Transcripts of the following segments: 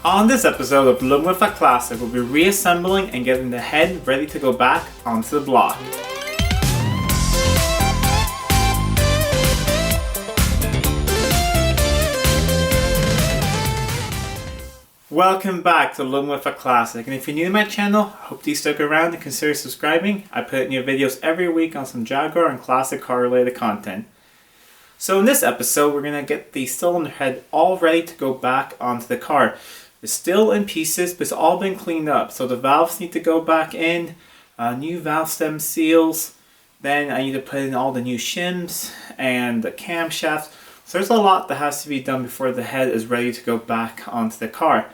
On this episode of Living with a Classic, we'll be reassembling and getting the head ready to go back onto the block. Welcome back to Living with a Classic, and if you're new to my channel, I hope you stick around and consider subscribing. I put new videos every week on some Jaguar and classic car related content. So in this episode, we're going to get the cylinder head all ready to go back onto the car. It's still in pieces, but it's all been cleaned up. So the valves need to go back in, new valve stem seals, then I need to put in all the new shims and the camshafts. So there's a lot that has to be done before the head is ready to go back onto the car.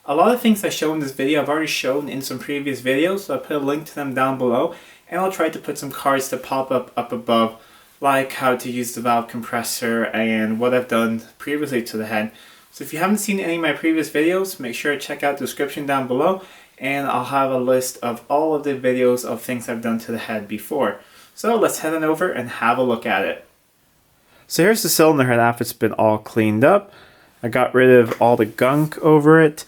A lot of things I show in this video I've already shown in some previous videos, so I'll put a link to them down below, and I'll try to put some cards to pop up above, like how to use the valve compressor and what I've done previously to the head. So if you haven't seen any of my previous videos, make sure to check out the description down below, and I'll have a list of all of the videos of things I've done to the head before. So let's head on over and have a look at it. So here's the cylinder head after it's been all cleaned up. I got rid of all the gunk over it.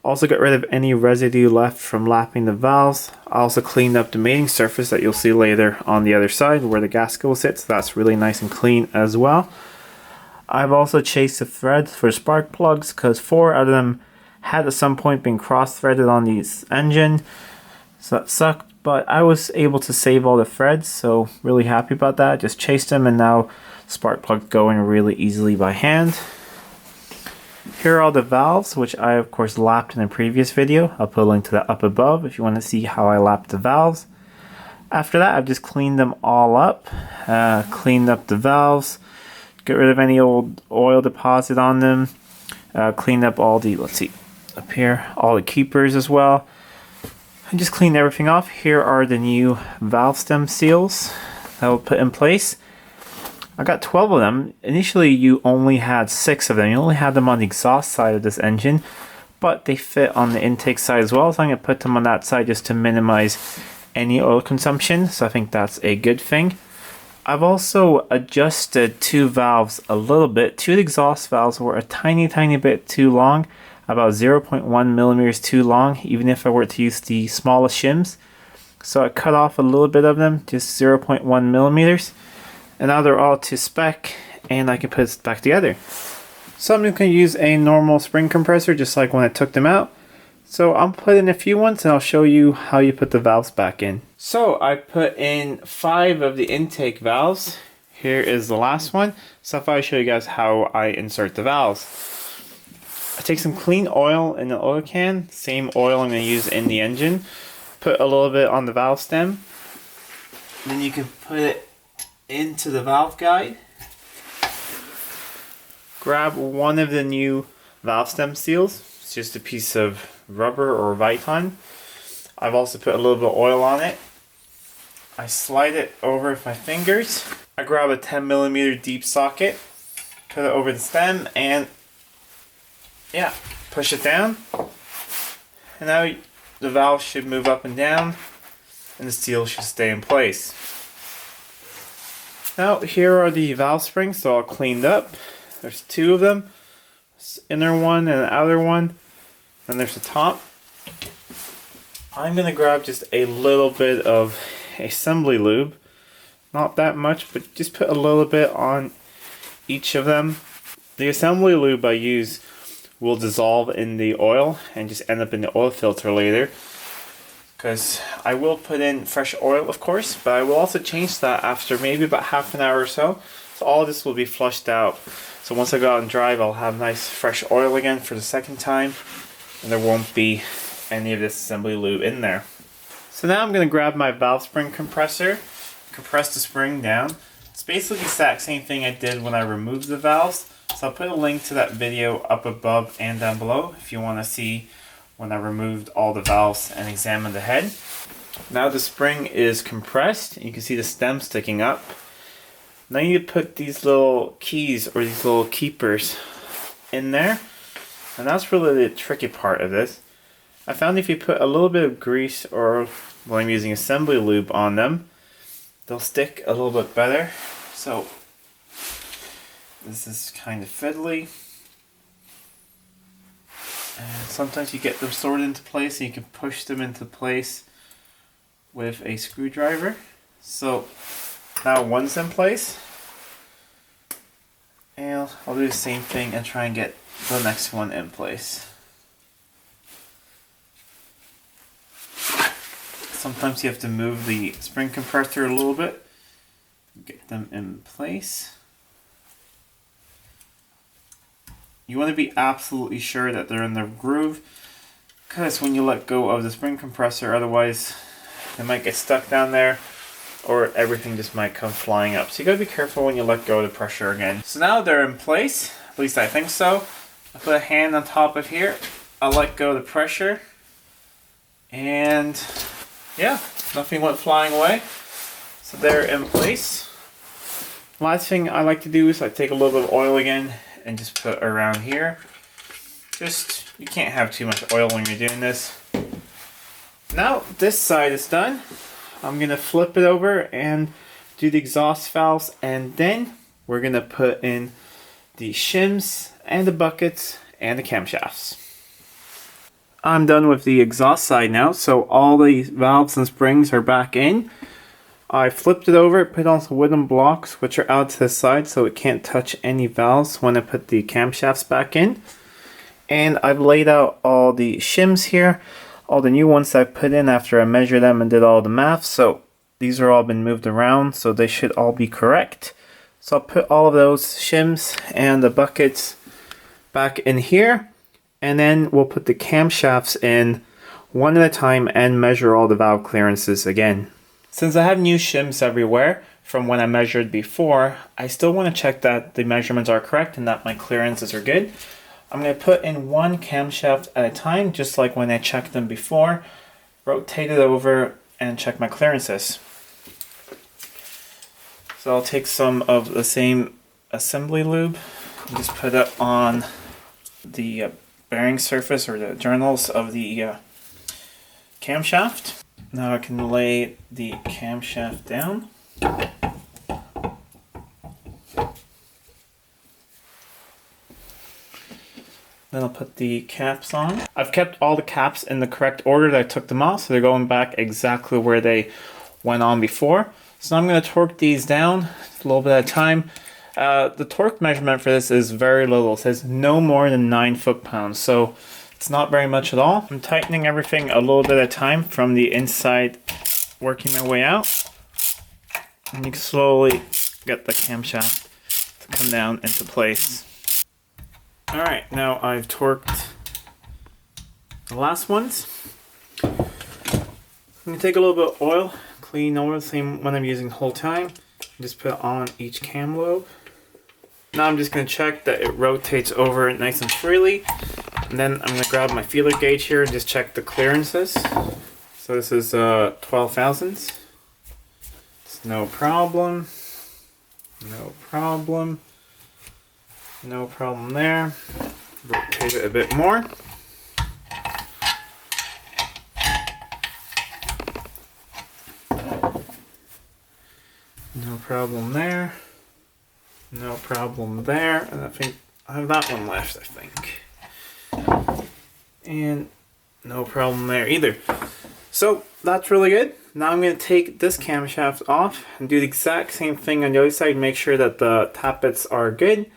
Also got rid of any residue left from lapping the valves. I also cleaned up the mating surface that you'll see later on the other side where the gasket will sit, so that's really nice and clean as well. I've also chased the threads for spark plugs because 4 out of them had at some point been cross-threaded on the engine, so that sucked, but I was able to save all the threads, so really happy about that. Just chased them and now spark plugs going really easily by hand. Here are all the valves, which I of course lapped in a previous video. I'll put a link to that up above if you want to see how I lapped the valves. After that, I've just cleaned them all up, cleaned up the valves, get rid of any old oil deposit on them, cleaned up all the, let's see, up here, all the keepers as well, and just cleaned everything off. Here are the new valve stem seals that I'll put in place. I got 12 of them. Initially you only had 6 of them. You only had them on the exhaust side of this engine, but they fit on the intake side as well, so I'm going to put them on that side just to minimize any oil consumption, so I think that's a good thing. I've also adjusted 2 valves a little bit. 2 exhaust valves were a tiny bit too long, about 0.1 millimeters too long, even if I were to use the smallest shims. So I cut off a little bit of them, just 0.1 millimeters. And now they're all to spec, and I can put it back together. So I'm just going to use a normal spring compressor, just like when I took them out. So I'll put in a few ones, and I'll show you how you put the valves back in. So I put in 5 of the intake valves. Here is the last one. So I thought I'd show you guys how I insert the valves. I take some clean oil in the oil can, same oil I'm going to use in the engine. Put a little bit on the valve stem. Then you can put it into the valve guide. Grab one of the new valve stem seals. It's just a piece of rubber or Viton. I've also put a little bit of oil on it. I slide it over with my fingers. I grab a 10mm deep socket, put it over the stem, and yeah, push it down. And now the valve should move up and down, and the seal should stay in place. Now here are the valve springs, they're all cleaned up. There's 2 of them, this inner one and the outer one. And there's the top. I'm going to grab just a little bit of assembly lube. Not that much, but just put a little bit on each of them. The assembly lube I use will dissolve in the oil and just end up in the oil filter later. Because I will put in fresh oil, of course, but I will also change that after maybe about half an hour or so. So all this will be flushed out. So once I go out and drive, I'll have nice fresh oil again for the second time. And there won't be any of this assembly lube in there. So now I'm going to grab my valve spring compressor, compress the spring down. It's basically the exact same thing I did when I removed the valves. So I'll put a link to that video up above and down below if you want to see when I removed all the valves and examined the head. Now the spring is compressed. You can see the stem sticking up. Now you put these little keys or these little keepers in there. And that's really the tricky part of this. I found if you put a little bit of grease or when I'm using assembly lube on them, they'll stick a little bit better. So this is kind of fiddly. And sometimes you get them sorted into place and you can push them into place with a screwdriver. So now one's in place, and I'll do the same thing and try and get the next one in place. Sometimes you have to move the spring compressor a little bit, get them in place. You want to be absolutely sure that they're in the groove, because when you let go of the spring compressor, otherwise they might get stuck down there or everything just might come flying up. So you gotta be careful when you let go of the pressure again. So now they're in place, at least I think so. I put a hand on top of here, I let go of the pressure, and yeah, nothing went flying away. So they're in place. Last thing I like to do is I take a little bit of oil again and just put around here. Just, you can't have too much oil when you're doing this. Now this side is done. I'm gonna flip it over and do the exhaust valves, and then we're gonna put in the shims and the buckets and the camshafts. I'm done with the exhaust side now, so all the valves and springs are back in. I flipped it over, put on some wooden blocks which are out to the side so it can't touch any valves when I put the camshafts back in. And I've laid out all the shims here, all the new ones I put in after I measured them and did all the math. So these are all been moved around, so they should all be correct. So I'll put all of those shims and the buckets back in here, and then we'll put the camshafts in one at a time and measure all the valve clearances again. Since I have new shims everywhere from when I measured before, I still want to check that the measurements are correct and that my clearances are good. I'm going to put in one camshaft at a time, just like when I checked them before. Rotate it over and check my clearances. So I'll take some of the same assembly lube and just put it on the bearing surface or the journals of the camshaft. Now I can lay the camshaft down. Then I'll put the caps on. I've kept all the caps in the correct order that I took them off, so they're going back exactly where they went on before. So now I'm going to torque these down a little bit at a time. The torque measurement for this is very little. It says no more than 9 foot-pounds, so it's not very much at all. I'm tightening everything a little bit at a time from the inside, working my way out. And you can slowly get the camshaft to come down into place. Alright, now I've torqued the last ones. I'm going to take a little bit of oil, clean over the same one I'm using the whole time. Just put it on each cam lobe. Now I'm just going to check that it rotates over nice and freely. And then I'm going to grab my feeler gauge here and just check the clearances. So this is 12 thousandths. It's no problem. No problem. No problem there. Rotate it a bit more. No problem there. No problem there. And I think I have that one left, I think. And no problem there either. So that's really good. Now I'm going to take this camshaft off and do the exact same thing on the other side. Make sure that the tappets are good.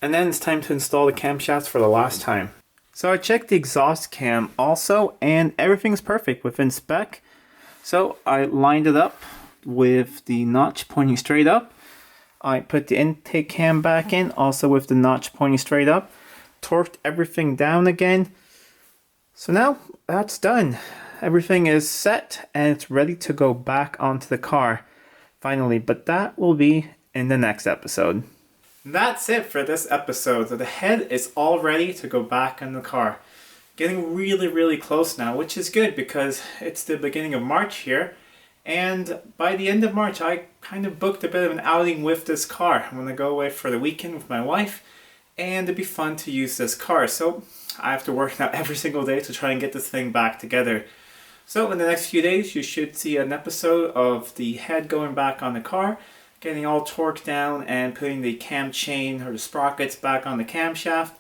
And then it's time to install the camshafts for the last time. So I checked the exhaust cam also, and everything's perfect within spec. So I lined it up with the notch pointing straight up. I put the intake cam back in, also with the notch pointing straight up. Torqued everything down again. So now that's done. Everything is set and it's ready to go back onto the car finally, but that will be in the next episode. That's it for this episode. So the head is all ready to go back in the car. Getting really close now, which is good because it's the beginning of March here. And by the end of March, I kind of booked a bit of an outing with this car. I'm going to go away for the weekend with my wife, and it'd be fun to use this car. So I have to work now every single day to try and get this thing back together. So in the next few days, you should see an episode of the head going back on the car, getting all torqued down and putting the cam chain or the sprockets back on the camshaft.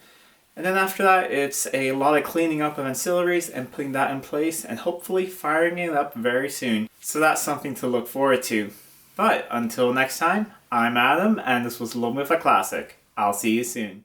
And then after that, it's a lot of cleaning up of ancillaries and putting that in place and hopefully firing it up very soon. So that's something to look forward to. But until next time, I'm Adam and this was Living with a Classic. I'll see you soon.